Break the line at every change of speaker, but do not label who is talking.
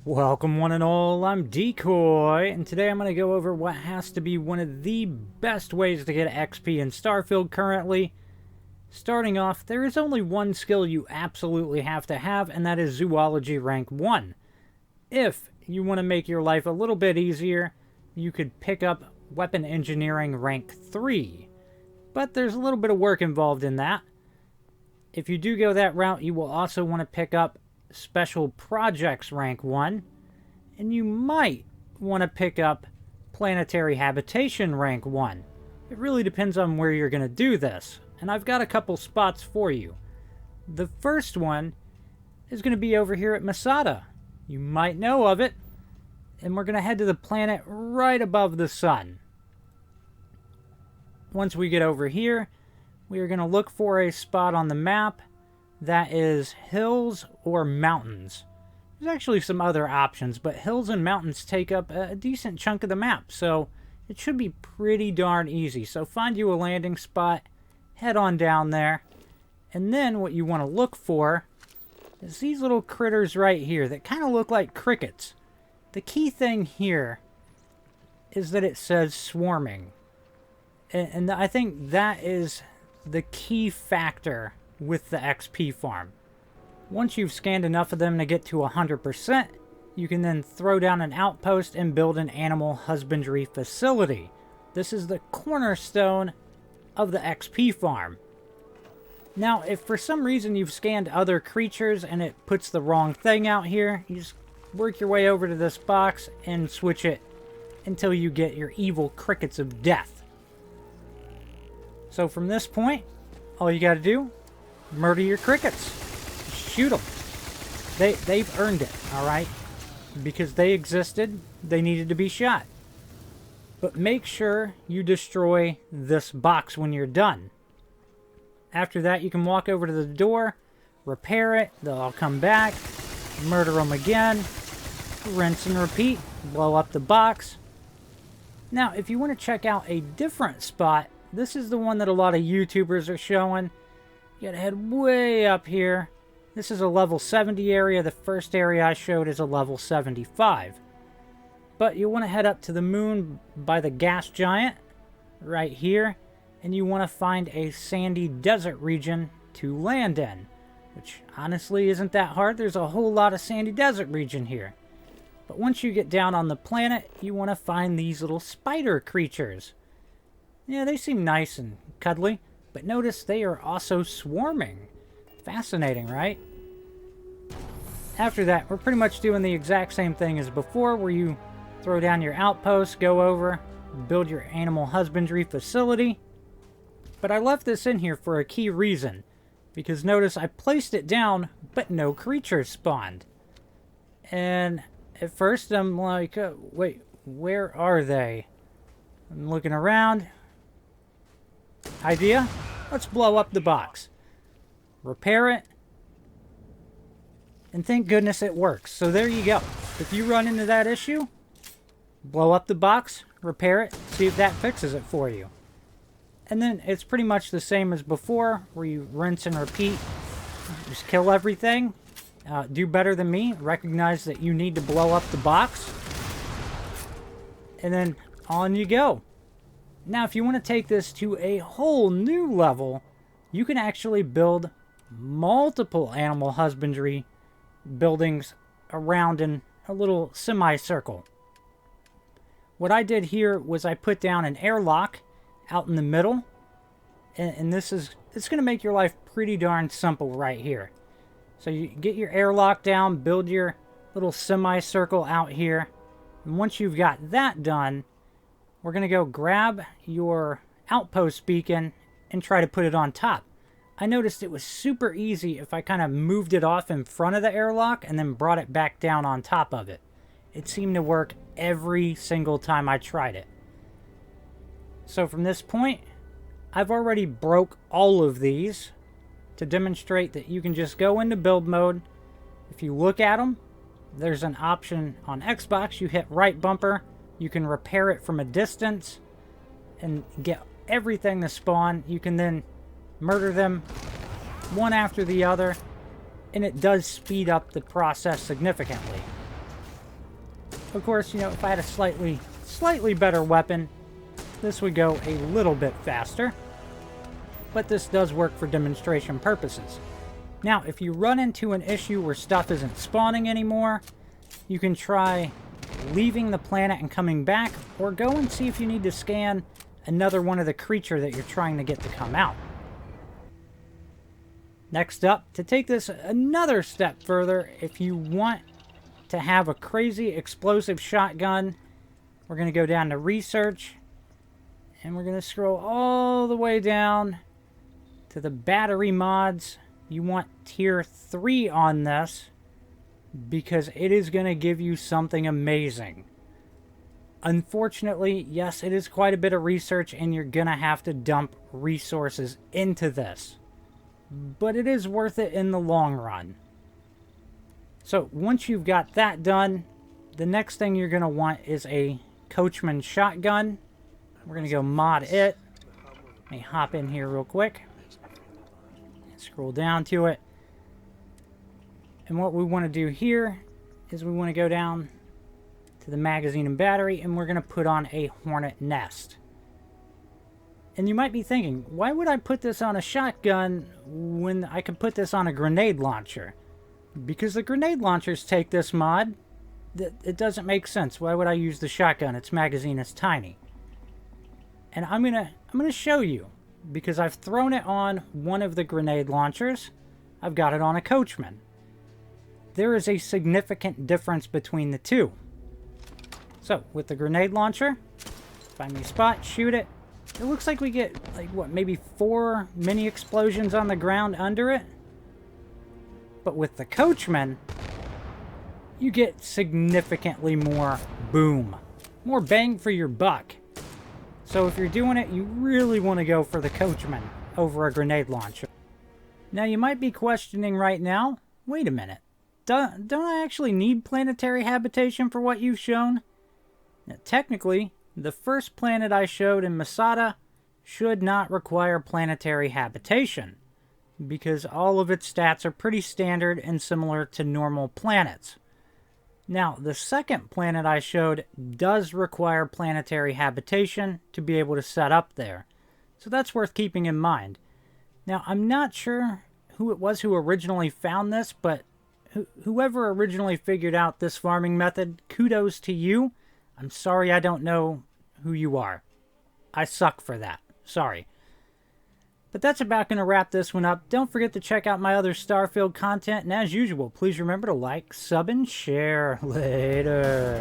Welcome one and all, I'm Decoy, and today I'm going to go over what has to be one of the best ways to get XP in Starfield currently. Starting off, there is only one skill you absolutely have to have, and that is Zoology Rank 1. If you want to make your life a little bit easier, you could pick up Weapon Engineering Rank 3. But there's a little bit of work involved in that. If you do go that route, you will also want to pick up Special Projects Rank 1, and you might want to pick up Planetary Habitation Rank 1. It really depends on where you're going to do this, and I've got a couple spots for you. The first one is going to be over here at Mada. You might know of it, and we're going to head to the planet right above the sun. Once we get over here, we are going to look for a spot on the map that is hills or mountains. There's actually some other options, but hills and mountains take up a decent chunk of the map, so it should be pretty darn easy. So find you a landing spot, head on down there, and then what you want to look for is these little critters right here that kind of look like crickets. The key thing here is that it says swarming, and I think that is the key factor with the XP farm. Once you've scanned enough of them to get to 100%, you can then throw down an outpost and build an animal husbandry facility. This is the cornerstone of the XP farm. Now, if for some reason you've scanned other creatures and it puts the wrong thing out here, you just work your way over to this box and switch it until you get your evil crickets of death. So from this point, all you gotta do, murder your crickets. Shoot them. They've earned it, alright? Because they existed, they needed to be shot. But make sure you destroy this box when you're done. After that, you can walk over to the door, repair it, they'll all come back, murder them again, rinse and repeat, blow up the box. Now, if you want to check out a different spot, this is the one that a lot of YouTubers are showing. You gotta head way up here. This is a level 70 area. The first area I showed is a level 75. But you want to head up to the moon by the gas giant, right here. And you want to find a sandy desert region to land in. Which honestly isn't that hard. There's a whole lot of sandy desert region here. But once you get down on the planet, you want to find these little spider creatures. Yeah, they seem nice and cuddly. But notice they are also swarming. Fascinating, right? After that, we're pretty much doing the exact same thing as before, where you throw down your outpost, go over, build your animal husbandry facility. But I left this in here for a key reason. Because notice I placed it down, but no creatures spawned. And at first I'm like, wait, where are they? I'm looking around. Idea? Let's blow up the box. Repair it. And thank goodness it works. So there you go. If you run into that issue, blow up the box, repair it, see if that fixes it for you. And then it's pretty much the same as before, where you rinse and repeat. Just kill everything. Do better than me. Recognize that you need to blow up the box. And then on you go. Now, if you want to take this to a whole new level, you can actually build multiple animal husbandry buildings around in a little semicircle. What I did here was I put down an airlock out in the middle, and it's going to make your life pretty darn simple right here. So you get your airlock down, build your little semicircle out here, and once you've got that done, we're going to go grab your outpost beacon and try to put it on top. I noticed it was super easy if I kind of moved it off in front of the airlock and then brought it back down on top of it. It seemed to work every single time I tried it. So from this point, I've already broke all of these to demonstrate that you can just go into build mode. If you look at them, there's an option on Xbox. You hit right bumper. You can repair it from a distance and get everything to spawn. You can then murder them one after the other, and it does speed up the process significantly. Of course, you know, if I had a slightly better weapon, this would go a little bit faster. But this does work for demonstration purposes. Now, if you run into an issue where stuff isn't spawning anymore, you can try leaving the planet and coming back, or go and see if you need to scan another one of the creature that you're trying to get to come out. Next up, to take this another step further, if you want to have a crazy explosive shotgun, we're going to go down to research, and we're going to scroll all the way down to the battery mods. You want tier 3 on this, because it is going to give you something amazing. Unfortunately, yes, it is quite a bit of research, and you're going to have to dump resources into this. But it is worth it in the long run. So, once you've got that done, the next thing you're going to want is a Coachman shotgun. We're going to go mod it. Let me hop in here real quick. Scroll down to it. And what we want to do here is we want to go down to the magazine and battery, and we're going to put on a hornet nest. And you might be thinking, why would I put this on a shotgun when I could put this on a grenade launcher? Because the grenade launchers take this mod. It doesn't make sense. Why would I use the shotgun? Its magazine is tiny. And I'm gonna show you, because I've thrown it on one of the grenade launchers. I've got it on a Coachman. There is a significant difference between the two. So, with the grenade launcher, find me a spot, shoot it. It looks like we get, like, what, maybe 4 mini explosions on the ground under it? But with the Coachman, you get significantly more boom. More bang for your buck. So if you're doing it, you really want to go for the Coachman over a grenade launcher. Now, you might be questioning right now, wait a minute. Don't I actually need planetary habitation for what you've shown? Now, technically, the first planet I showed in Masada should not require planetary habitation, because all of its stats are pretty standard and similar to normal planets. Now, the second planet I showed does require planetary habitation to be able to set up there, so that's worth keeping in mind. Now, I'm not sure who it was who originally found this, but whoever originally figured out this farming method, kudos to you. I'm sorry I don't know who you are. I suck for that. Sorry. But that's about going to wrap this one up. Don't forget to check out my other Starfield content. And as usual, please remember to like, sub, and share. Later.